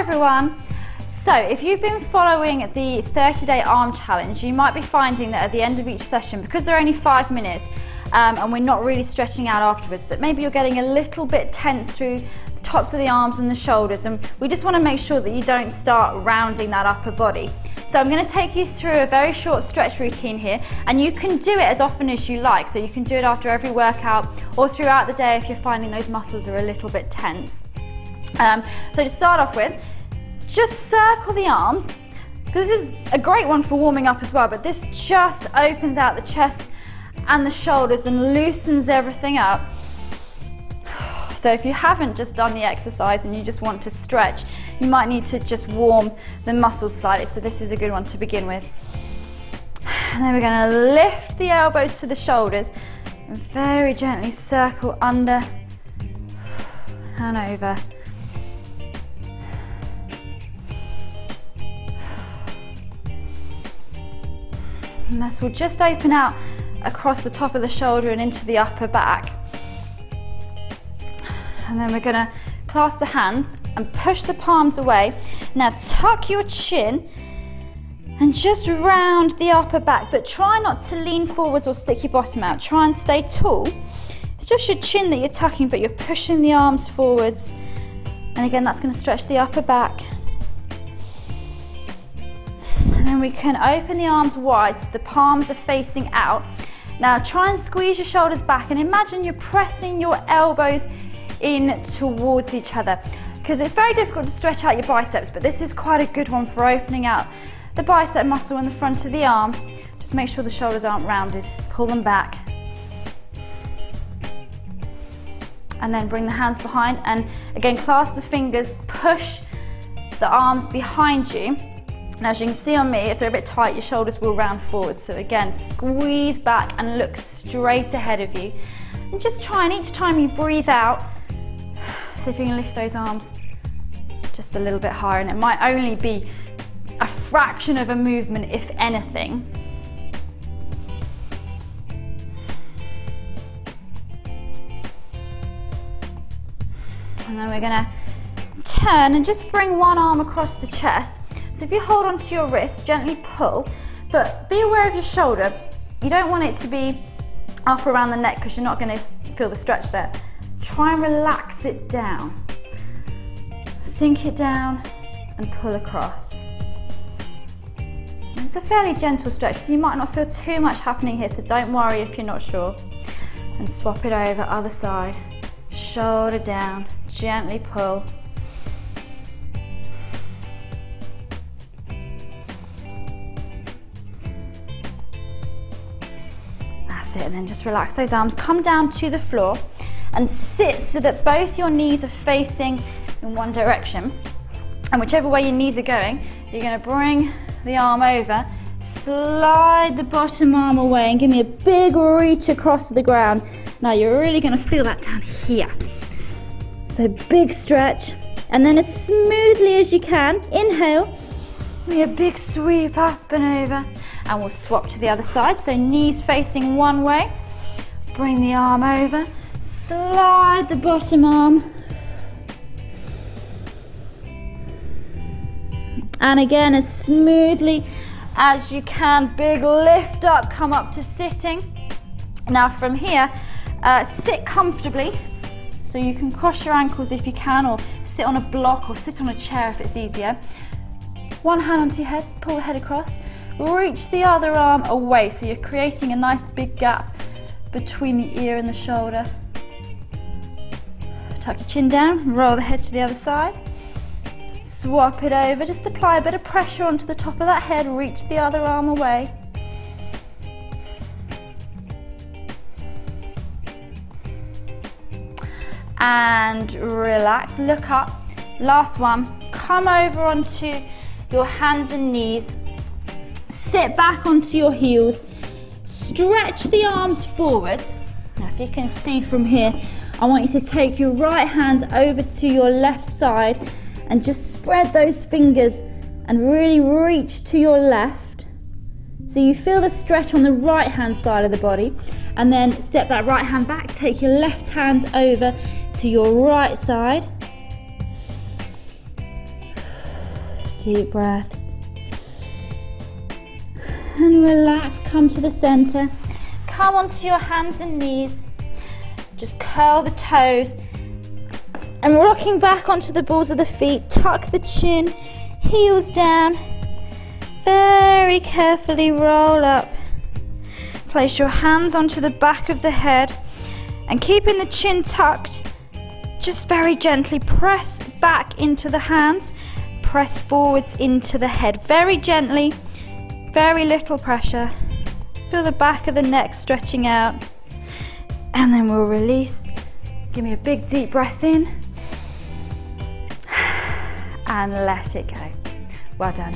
everyone. So if you've been following the 30-day arm challenge, you might be finding that at the end of each session, because they're only 5 minutes and we're not really stretching out afterwards, that maybe you're getting a little bit tense through the tops of the arms and the shoulders, and we just want to make sure that you don't start rounding that upper body. So I'm going to take you through a very short stretch routine here, and you can do it as often as you like. So you can do it after every workout or throughout the day if you're finding those muscles are a little bit tense. So to start off with, just circle the arms. This is a great one for warming up as well, but this just opens out the chest and the shoulders and loosens everything up. So if you haven't just done the exercise and you just want to stretch, you might need to just warm the muscles slightly. So this is a good one to begin with. And then we're going to lift the elbows to the shoulders and very gently circle under and over. And this will just open out across the top of the shoulder and into the upper back. And then we're going to clasp the hands and push the palms away. Now tuck your chin and just round the upper back, but try not to lean forwards or stick your bottom out. Try and stay tall. It's just your chin that you're tucking, but you're pushing the arms forwards. And again, that's going to stretch the upper back. And then we can open the arms wide so the palms are facing out. Now try and squeeze your shoulders back and imagine you're pressing your elbows in towards each other, because it's very difficult to stretch out your biceps, but this is quite a good one for opening out the bicep muscle in the front of the arm. Just make sure the shoulders aren't rounded. Pull them back. And then bring the hands behind and again clasp the fingers, push the arms behind you. And as you can see on me, if they're a bit tight, your shoulders will round forward. So again, squeeze back and look straight ahead of you. And just try, and each time you breathe out, see if you can lift those arms just a little bit higher. And it might only be a fraction of a movement, if anything. And then we're gonna turn and just bring one arm across the chest. So if you hold onto your wrist, gently pull, but be aware of your shoulder. You don't want it to be up around the neck because you're not going to feel the stretch there. Try and relax it down. Sink it down and pull across. And it's a fairly gentle stretch, so you might not feel too much happening here, so don't worry if you're not sure. And swap it over, other side. Shoulder down, gently pull. And then just relax those arms, come down to the floor and sit so that both your knees are facing in one direction, and whichever way your knees are going, you're going to bring the arm over, slide the bottom arm away and give me a big reach across the ground. Now you're really going to feel that down here, so big stretch, and then as smoothly as you can, inhale, give me a big sweep up and over. And we'll swap to the other side, so knees facing one way, bring the arm over, slide the bottom arm, and again as smoothly as you can, big lift up, come up to sitting. Now from here, sit comfortably, so you can cross your ankles if you can, or sit on a block or sit on a chair if it's easier. One hand onto your head, pull the head across. Reach the other arm away, so you're creating a nice big gap between the ear and the shoulder. Tuck your chin down, roll the head to the other side. Swap it over, just apply a bit of pressure onto the top of that head, reach the other arm away. And relax, look up. Last one, come over onto your hands and knees. Sit back onto your heels, stretch the arms forward. Now if you can see from here, I want you to take your right hand over to your left side and just spread those fingers and really reach to your left. So you feel the stretch on the right hand side of the body, and then step that right hand back, take your left hand over to your right side. Deep breaths. And relax, come to the center. Come onto your hands and knees. Just curl the toes. And rocking back onto the balls of the feet, tuck the chin, heels down. Very carefully roll up. Place your hands onto the back of the head and keeping the chin tucked, just very gently press back into the hands, press forwards into the head, very gently, very little pressure. Feel the back of the neck stretching out, and then we'll release. Give me a big deep breath in and let it go. Well done.